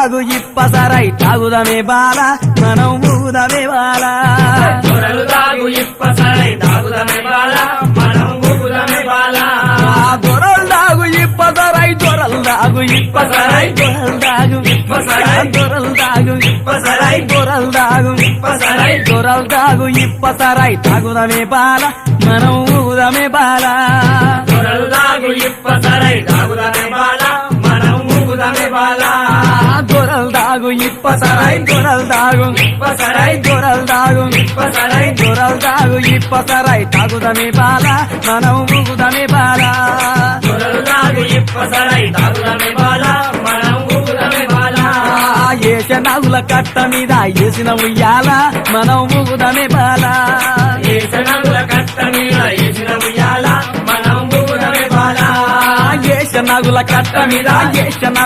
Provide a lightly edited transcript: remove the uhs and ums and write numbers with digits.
దాగు ఇప్పసరై తాగుదమే బాల మనం ఊగుదమే బాల దొరలు దాగు ఇప్పసరై తాగుదమే బాల మనం ఊగుదమే బాల దొరలు దాగు ఇప్పసరై దొరలు దాగు ఇప్పసరై దొరలు దాగు ఇప్పసరై దొరలు దాగు ఇప్పసరై దొరలు దాగు ఇప్పసరై దొరలు దాగు ఇప్పసరై తాగుదమే బాల మనం ఊగుదమే బాల దొరలు దాగు ఇప్పసరై తాగుదమే బాల మనం ఊగుదమే బాల దొరలు దాగు ఇప్పసరై దొరలు దాగు ఇప్పసరై దొరలు దాగు ఇప్పసరై దొరలు దాగు ఇప్పసరై తాగుదమే బాల మనం ఊగుదమే బాల దొరలు దాగు ఇప్పసరై తాగుదమే బాల మనం ఊగుదమే బాల ఏషనాగుల కట్ట మీద ఏసిన ఉయ్యాల మనం ఊగుదమే బాల ఏసనగుల కట్ట మీద ఏసిన ఉయ్యాల మనం ఊగుదమే బాల ఏషనాగుల కట్ట మీద ఏషన